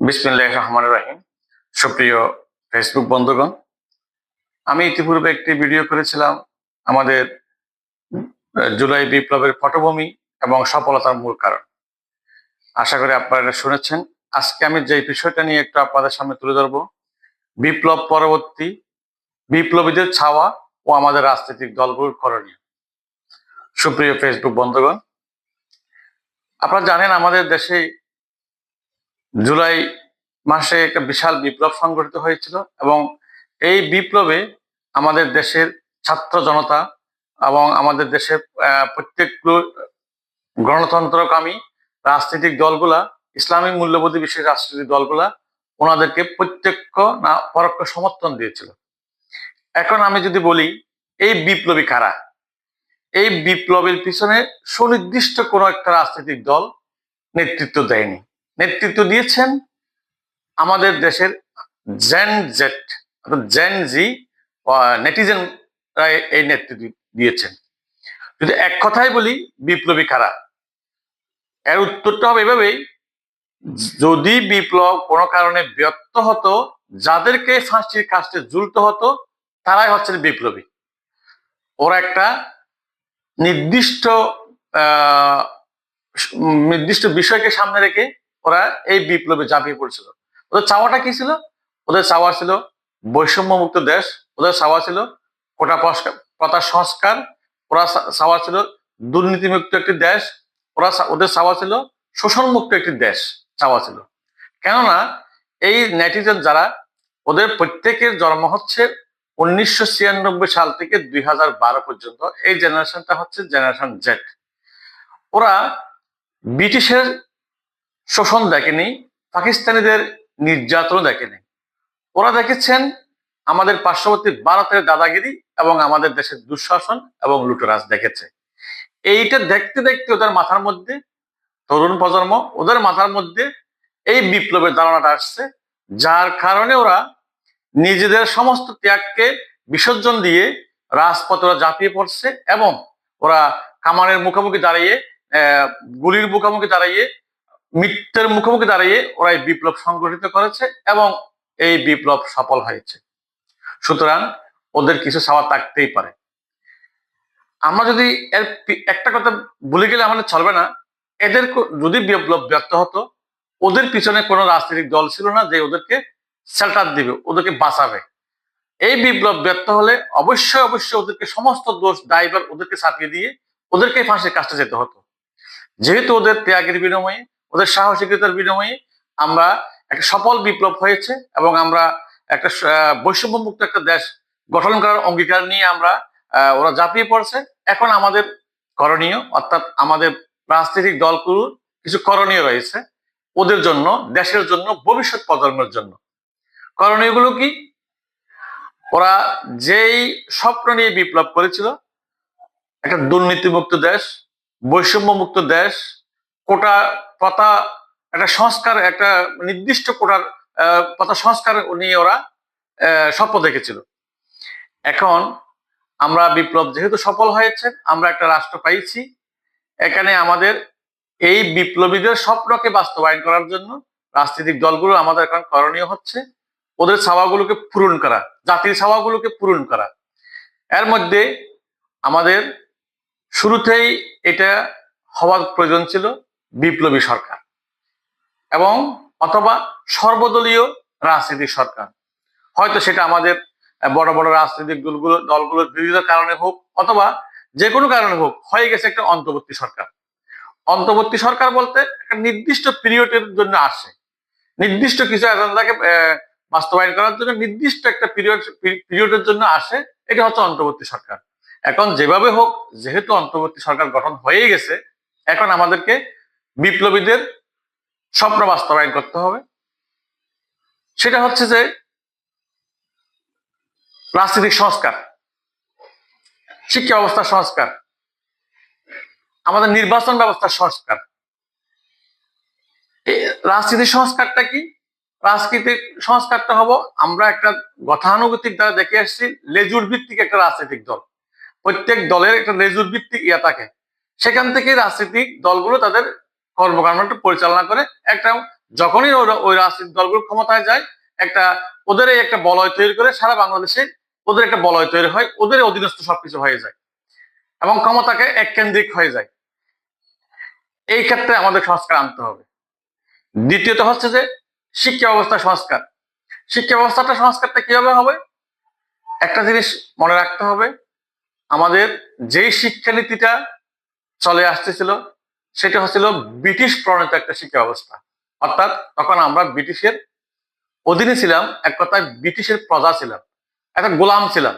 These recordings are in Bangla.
বিসমিল্লাহির রহমানির রহিম। সুপ্রিয় ফেসবুক বন্ধুগণ, আমি ইতিপূর্বে একটি ভিডিও করেছিলাম আমাদের জুলাই বিপ্লবের পটভূমি এবং সফলতার মূল কারণ। আশা করি আপনারা শুনেছেন। আজকে আমি যে বিষয়টা নিয়ে একটু আপনাদের সামনে তুলে ধরবো, বিপ্লব পরবর্তী বিপ্লবীদের ছাওয়া ও আমাদের রাজনৈতিক দলগুলোর করণীয়। সুপ্রিয় ফেসবুক বন্ধুগণ, আপনারা জানেন আমাদের দেশে জুলাই মাসে একটা বিশাল বিপ্লব সংগঠিত হয়েছিল এবং এই বিপ্লবে আমাদের দেশের ছাত্র জনতা এবং আমাদের দেশের প্রত্যেকগুলো গণতন্ত্রকামী রাজনৈতিক দলগুলা, ইসলামিক মূল্যবোধী বিশেষ রাজনৈতিক দলগুলা ওনাদেরকে প্রত্যক্ষ না পরোক্ষ সমর্থন দিয়েছিল। এখন আমি যদি বলি এই বিপ্লবী কারা, এই বিপ্লবের পিছনে সুনির্দিষ্ট কোনো একটা রাজনৈতিক দল নেতৃত্ব দেয়নি। নেতৃত্ব দিয়েছেন আমাদের দেশের জেন জি নেটিজেন এই নেতৃত্ব দিয়েছেন। যদি এক কথায় বলি বিপ্লবী কারা, এর উত্তরটা হবে এভাবেই: যদি বিপ্লব কোনো কারণে ব্যর্থ হতো, যাদেরকে ফাঁসির কাস্টে ঝুলতে হতো তারাই হচ্ছেন বিপ্লবী। ওরা একটা নির্দিষ্ট নির্দিষ্ট বিষয়কে সামনে রেখে ওরা এই বিপ্লবে ঝাঁপিয়ে পড়েছিল। ওদের চাওয়াটা কি ছিল? ওদের চাওয়া ছিল বৈষম্য মুক্ত দেশ, ওদের চাওয়া ছিল প্রথা সংস্কার, ওরা চাওয়া ছিল দুর্নীতিমুক্ত একটি দেশ, ওদের চাওয়া ছিল শোষণ মুক্ত একটি দেশ চাওয়া ছিল। কেননা এই নেটিজেন যারা, ওদের প্রত্যেকের জন্ম হচ্ছে 1996 সাল থেকে 2012 পর্যন্ত। এই জেনারেশনটা হচ্ছে জেনারেশন জেড। ওরা ব্রিটিশের শোষণ দেখেনি, পাকিস্তানিদের নির্যাতন দেখেনি। ওরা দেখেছেন আমাদের পার্শ্ববর্তী ভারতের দাদাগিরি এবং আমাদের দেশের দুঃশাসন এবং লুটরাজ দেখেছে। এইটা দেখতে দেখতে ওদের মাথার মধ্যে, তরুণ প্রজন্ম, ওদের মাথার মধ্যে এই বিপ্লবের ধারণাটা আসছে, যার কারণে ওরা নিজেদের সমস্ত ত্যাগকে বিসর্জন দিয়ে রাজপথে ঝাঁপিয়ে পড়ছে এবং ওরা কামানের মুখোমুখি দাঁড়িয়ে, গুলির মুখোমুখি দাঁড়িয়ে, মৃত্যুর মুখোমুখি দাঁড়িয়ে ওরা এই বিপ্লব সংগঠিত করেছে এবং এই বিপ্লব সফল হয়েছে। সুতরাং ওদের কিছু চাওয়া থাকতেই পারে। আমরা যদি এর একটা কথা ভুলে গেলে আমাদের চলবে না, এদের যদি বিপ্লব ব্যর্থ হতো, ওদের পিছনে কোনো রাজনৈতিক দল ছিল না যে ওদেরকে শেল্টার দিবে, ওদেরকে বাঁচাবে। এই বিপ্লব ব্যর্থ হলে অবশ্যই অবশ্যই ওদেরকে সমস্ত দোষ দায়ভার ওদেরকে চাপিয়ে দিয়ে ওদেরকে ফাঁসির কাজটা যেতে হতো। যেহেতু ওদের ত্যাগের বিনিময়ে, ওদের সাহসিকতার বিনিময়ে আমরা একটা সফল বিপ্লব হয়েছে এবং আমরা একটা বৈষম্য মুক্ত একটা দেশ গঠন করার অঙ্গীকার নিয়ে আমরা ওরা ঝাঁপিয়ে পড়ছে। এখন আমাদের করণীয়, অর্থাৎ আমাদের রাজনৈতিক দলগুলোর কিছু করণীয় রয়েছে ওদের জন্য, দেশের জন্য, ভবিষ্যৎ প্রজন্মের জন্য। করণীয়গুলো কি? ওরা যেই স্বপ্ন নিয়ে বিপ্লব করেছিল, একটা দুর্নীতিমুক্ত দেশ, বৈষম্য মুক্ত দেশ, কোটা প্রথা, একটা সংস্কার, একটা নির্দিষ্ট কোটার প্রথা সংস্কার নিয়ে ওরা স্বপ্ন দেখেছিল। এখন আমরা বিপ্লব যেহেতু সফল হয়েছে, আমরা একটা রাষ্ট্র পাইছি, এখানে আমাদের এই বিপ্লবীদের স্বপ্নকে বাস্তবায়ন করার জন্য রাজনৈতিক দলগুলো আমাদের এখন করণীয় হচ্ছে ওদের চাওয়াগুলোকে পূরণ করা, জাতির চাওয়াগুলোকে পূরণ করা। এর মধ্যে আমাদের শুরুতেই এটা হওয়ার প্রয়োজন ছিল বিপ্লবী সরকার এবং অথবা সর্বদলীয় রাজনৈতিক সরকার। হয়তো সেটা আমাদের বড় বড় রাজনৈতিক দলগুলোর বিরোধিতার কারণে হোক অথবা যে কোনো কারণে হোক, হয়ে গেছে একটা অন্তর্বর্তী সরকার। অন্তর্বর্তী সরকার বলতে একটা নির্দিষ্ট পিরিয়ডের জন্য আসে, নির্দিষ্ট কিছু এজেন্ডাকে বাস্তবায়ন করার জন্য নির্দিষ্ট একটা পিরিয়ডের জন্য আসে। এটা হচ্ছে অন্তর্বর্তী সরকার। এখন যেভাবে হোক, যেহেতু অন্তর্বর্তী সরকার গঠন হয়ে গেছে, এখন আমাদেরকে বিপ্লবীদের স্বপ্ন বাস্তবায়ন করতে হবে। সেটা হচ্ছে যে রাজনৈতিক সংস্কার, শিক্ষা ব্যবস্থার সংস্কার, আমাদের নির্বাচন ব্যবস্থার সংস্কার। রাজনীতির সংস্কারটা কি? রাজনীতিক সংস্কারটা হবো, আমরা একটা গতানুগতিক দ্বারা দেখে আসছি লেজুর ভিত্তিক একটা রাজনৈতিক দল। প্রত্যেক দলের একটা লেজুর ভিত্তিক ইয়া থাকে, সেখান থেকে রাজনৈতিক দলগুলো তাদের কর্মকাণ্ড পরিচালনা করে একটা যখনই ওই রাজনৈতিক দলগুলো ক্ষমতায় যায়, একটা ওদের একটা বলয় তৈরি করে সারা বাংলাদেশে ওদের একটা বলয় তৈরি হয়, ওদের অধীনস্থ সবকিছু হয়ে যায় এবং ক্ষমতাকে এককেন্দ্রিক হয়ে যায়। এই ক্ষেত্রে আমাদের সংস্কার আনতে হবে। দ্বিতীয়ত হচ্ছে যে শিক্ষা ব্যবস্থা সংস্কার। শিক্ষা ব্যবস্থাটা সংস্কারটা কিভাবে হবে? একটা জিনিস মনে রাখতে হবে, আমাদের যেই শিক্ষানীতিটা চলে আসতেছিল সেটা হচ্ছিল ব্রিটিশ প্রণীত একটা শিক্ষা ব্যবস্থা। অর্থাৎ তখন আমরা ব্রিটিশের অধীনে ছিলাম, এক কথায় ব্রিটিশের প্রজা ছিলাম, একটা গোলাম ছিলাম।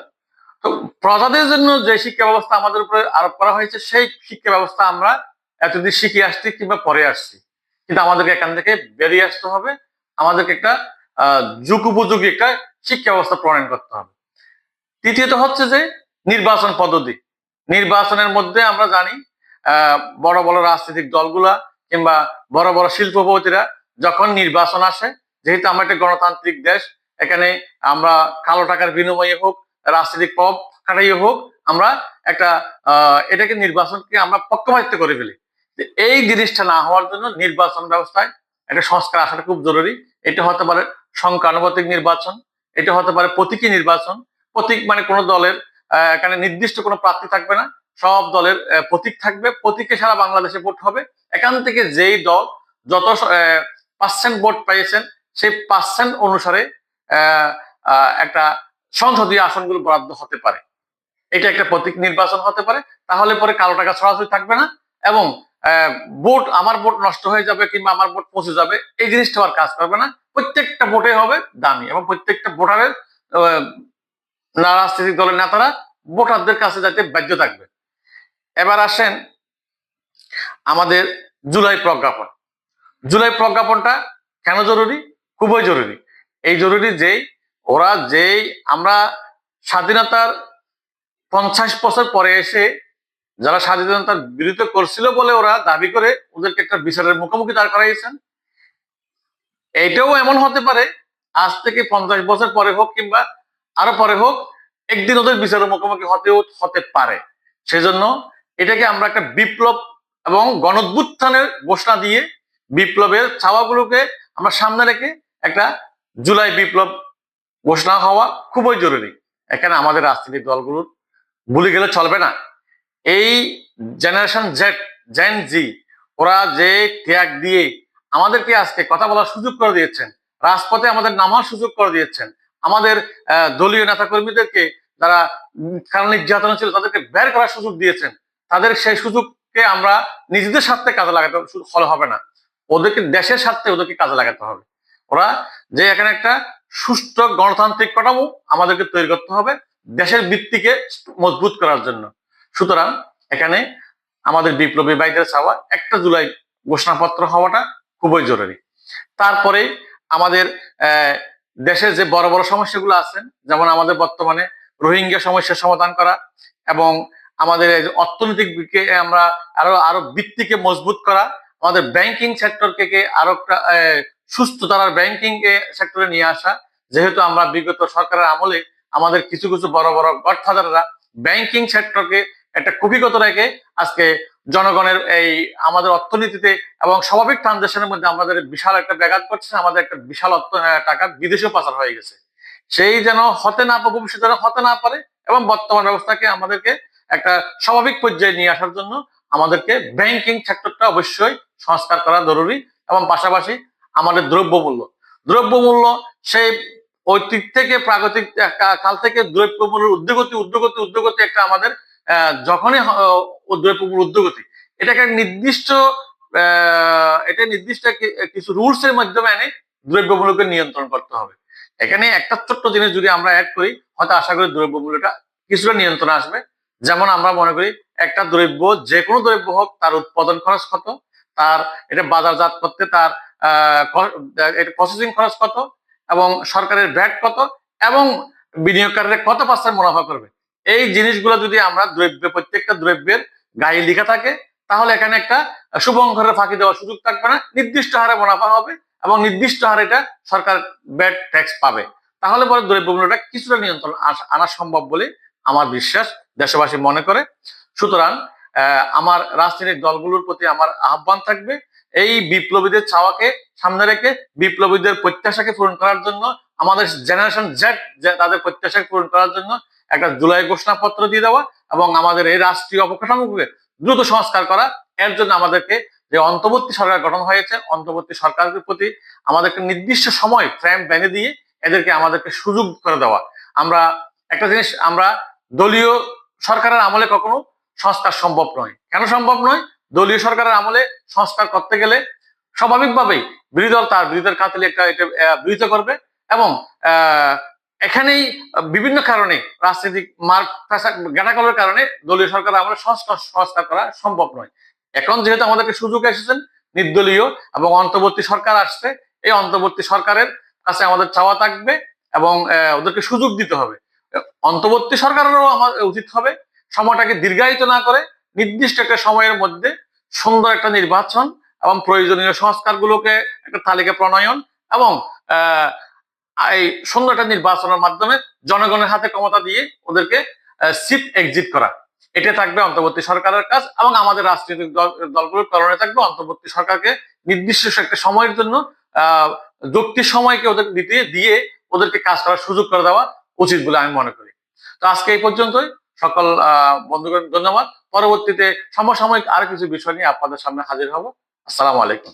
তো প্রজাদের জন্য যে শিক্ষা ব্যবস্থা আমাদের উপরে আরোপ করা হয়েছে, সেই শিক্ষা ব্যবস্থা আমরা এতদিন শিখে আসছি কিংবা পরে আসছি, কিন্তু আমাদেরকে এখান থেকে বেরিয়ে আসতে হবে। আমাদেরকে একটা যুগ উপযোগী একটা শিক্ষা ব্যবস্থা প্রণয়ন করতে হবে। তৃতীয়ত হচ্ছে যে নির্বাচন পদ্ধতি। নির্বাচনের মধ্যে আমরা জানি বড় বড় রাজনৈতিক দলগুলা কিংবা বড় বড় শিল্পপতিরা যখন নির্বাচন আসে, যেহেতু আমরা একটা গণতান্ত্রিক দেশ, এখানে আমরা কালো টাকার বিনিময়ে হোক, রাজনৈতিক প্রভাব খাটাইয়ে হোক, আমরা একটা এটাকে নির্বাচনকে আমরা পক্ষপাতিত্ব করে ফেলি। এই জিনিসটা না হওয়ার জন্য নির্বাচন ব্যবস্থায় একটা সংস্কার আসাটা খুব জরুরি। এটা হতে পারে সংখ্যানুপাতিক নির্বাচন, এটা হতে পারে প্রতীকী নির্বাচন। প্রতীক মানে কোনো দলের এখানে নির্দিষ্ট কোনো প্রার্থী থাকবে না, সব দলের প্রতীক থাকবে, প্রতীকে সারা বাংলাদেশে ভোট হবে। এখান থেকে যেই দল যত পার্সেন্ট ভোট পেয়েছেন সেই পার্সেন্ট অনুসারে একটা সংসদীয় আসনগুলো বরাদ্দ হতে পারে। এটা একটা প্রতীক নির্বাচন হতে পারে। তাহলে পরে কালো টাকা সরাসরি থাকবে না এবং ভোট, আমার ভোট নষ্ট হয়ে যাবে কিংবা আমার ভোট পৌঁছে যাবে, এই জিনিসটা আর কাজ করবে না। প্রত্যেকটা ভোটে হবে দামি এবং প্রত্যেকটা ভোটারের রাজনৈতিক দলের নেতারা ভোটারদের কাছে যাতে বাধ্য থাকবে। এবার আসেন আমাদের জুলাই প্রজ্ঞাপন। জুলাই প্রজ্ঞাপনটা কেন জরুরি? খুবই জরুরি। এই জরুরি যেই ওরা যেই আমরা স্বাধীনতার 50 বছর পরে এসে যারা স্বাধীনতার বিরুদ্ধে করছিল বলে ওরা দাবি করে ওদেরকে একটা বিচারের মুখোমুখি দাঁড় করাইয়েছেন। এইটাও এমন হতে পারে আজ থেকে 50 বছর পরে হোক কিংবা আরো পরে হোক, একদিন ওদের বিচারের মুখোমুখি হতে পারে। সেজন্য এটাকে আমরা একটা বিপ্লব এবং গণঅভ্যুত্থানের ঘোষণা দিয়ে বিপ্লবের চাওয়াগুলোকে আমরা সামনে রেখে একটা জুলাই বিপ্লব ঘোষণা হওয়া খুবই জরুরি। এখানে আমাদের রাজনৈতিক দলগুলোর ভুলে গেলে চলবে না। এই জেনারেশন জেন জি, ওরা যে ত্যাগ দিয়ে আমাদেরকে আজকে কথা বলার সুযোগ করে দিয়েছেন, রাজপথে আমাদের নামার সুযোগ করে দিয়েছেন, আমাদের দলীয় নেতা কর্মীদেরকে যারা কারণ নির্যাতন ছিল তাদেরকে বের করার সুযোগ দিয়েছেন, তাদের সেই সুযোগকে আমরা নিজেদের স্বার্থে কাজে লাগাতে ফলে হবে না, ওদেরকে দেশের স্বার্থে ওদেরকে কাজে লাগাতে হবে। ওরা যে এখানে একটা সুষ্ঠু গণতান্ত্রিক কাঠামো আমাদেরকে তৈরি করতে হবে দেশের ভিত্তিকে মজবুত করার জন্য। সুতরাং এখানে আমাদের বিপ্লবী ভাইদের চাওয়া 1 জুলাই ঘোষণাপত্র হওয়াটা খুবই জরুরি। তারপরে আমাদের দেশের যে বড় বড় সমস্যাগুলো আছে, যেমন আমাদের বর্তমানে রোহিঙ্গা সমস্যার সমাধান করা এবং আমাদের অর্থনৈতিক আমরা আরো ভিত্তিকে মজবুত করা, আমাদের ব্যাংকিং সেক্টরকে আরো সুস্থ ধারার ব্যাংকিং সেক্টরে নিয়ে আসা। যেহেতু আমরা বিগত সরকারের আমলে আমাদের কিছু কিছু বড় বড় গডফাদাররা ব্যাংকিং সেক্টরকে একটা কুপিগত রেখে আজকে জনগণের এই আমাদের অর্থনীতিতে এবং স্বাভাবিক ট্রানজাকশনের মধ্যে আমাদের বিশাল একটা ব্যাঘাত করছে, আমাদের একটা বিশাল টাকা বিদেশেও পাচার হয়ে গেছে। সেই যেন হতে না পারে, ভবিষ্যতে যেন হতে না পারে এবং বর্তমান ব্যবস্থাকে আমাদেরকে একটা স্বাভাবিক পর্যায়ে নিয়ে আসার জন্য আমাদেরকে ব্যাংকিং সেক্টরটা অবশ্যই সংস্কার করা জরুরি। এবং পাশাপাশি আমাদের দ্রব্যমূল্য সেই ঐতিক থেকে প্রাগতিক কাল থেকে দ্রব্যমূল্যের উদ্যোগতি একটা আমাদের যখনই দ্রব্যমূল্য উদ্যোগতি, এটাকে এটা নির্দিষ্ট কিছু রুলস এর মাধ্যমে এনে দ্রব্যমূল্যকে নিয়ন্ত্রণ করতে হবে। এখানে একটা ছোট্ট জিনিস যদি আমরা অ্যাড করি, হয়তো আশা করি দ্রব্যমূল্যটা কিছুটা নিয়ন্ত্রণ আসবে। যেমন আমরা মনে করি একটা দ্রব্য, যে কোনো দ্রব্য হোক, তার উৎপাদন খরচ কত, তার এটা বাজারজাত করতে তার প্রসেসিং খরচ কত, এবং সরকারের ভ্যাট কত, এবং বিনিয়োগকারীরা কত % মুনাফা করবে। এই জিনিসগুলো যদি আমরা প্রত্যেকটা দ্রব্যের গায়ে লেখা থাকে, তাহলে এখানে একটা শুভঙ্করের ফাঁকি দেওয়ার সুযোগ থাকবে না। নির্দিষ্ট হারে মুনাফা হবে এবং নির্দিষ্ট হারে এটা সরকার ভ্যাট ট্যাক্স পাবে। তাহলে পরে দ্রব্যমূল্যটা কিছুটা নিয়ন্ত্রণ আনা সম্ভব বলে আমার বিশ্বাস, দেশবাসী মনে করে। সুতরাং আমার রাজনৈতিক দলগুলোর প্রতি আমার আহ্বান থাকবে এই বিপ্লবীদের চাওয়াকে সামনে রেখে বিপ্লবীদের প্রত্যাশাকে পূরণ করার জন্য, আমাদের জেনারেশন জেড তাদের প্রত্যাশাকে পূরণ করার জন্য একটা জুলাই ঘোষণাপত্র দিয়ে দেওয়া এবং আমাদের এই রাষ্ট্রীয় অবকাঠামোকে দ্রুত সংস্কার করা। এর জন্য আমাদেরকে যে অন্তর্বর্তী সরকার গঠন হয়েছে, অন্তর্বর্তী সরকারের প্রতি আমাদেরকে নির্দিষ্ট সময় ফ্রেম বেঁধে দিয়ে এদেরকে আমাদেরকে সুযোগ করে দেওয়া। আমরা একটা জিনিস, আমরা দলীয় সরকারের আমলে কখনো সংস্কার সম্ভব নয়। কেন সম্ভব নয়? দলীয় সরকারের আমলে সংস্কার করতে গেলে স্বাভাবিকভাবেই বিরোধী দল তার বিরোধের খাতিরে এটা বিরোধিতা করবে এবং এখানেই বিভিন্ন কারণে রাজনৈতিক মার্ক গাঁটাকলের কারণে দলীয় সরকার আমলে সংস্কার করা সম্ভব নয়। এখন যেহেতু আমাদেরকে সুযোগ এসেছেন, নির্দলীয় এবং অন্তর্বর্তী সরকার আসছে, এই অন্তর্বর্তী সরকারের কাছে আমাদের চাওয়া থাকবে এবং ওদেরকে সুযোগ দিতে হবে। অন্তর্বর্তী সরকারেরও আমার উচিত হবে সময়টাকে দীর্ঘায়িত না করে নির্দিষ্ট একটা সময়ের মধ্যে সুন্দর একটা নির্বাচন এবং প্রয়োজনীয় সংস্কারগুলোকে একটা তালিকা প্রণয়ন এবং এই সুন্দর একটা নির্বাচনের মাধ্যমে জনগণের হাতে ক্ষমতা দিয়ে ওদেরকে সিট এক্সিট করা। এটা থাকবে অন্তর্বর্তী সরকারের কাজ এবং আমাদের রাজনৈতিক দলগুলোর করণে থাকবে অন্তর্বর্তী সরকারকে নির্দিষ্ট একটা সময়ের জন্য যুক্তির সময়কে ওদের দিয়ে ওদেরকে কাজ করার সুযোগ করে দেওয়া উচিত বলে আমি মনে করি। তো আজকে এই পর্যন্তই। সকল বন্ধুগণ ধন্যবাদ। পরবর্তীতে সমসাময়িক আর কিছু বিষয় নিয়ে আপনাদের সামনে হাজির হব। আসসালামু আলাইকুম।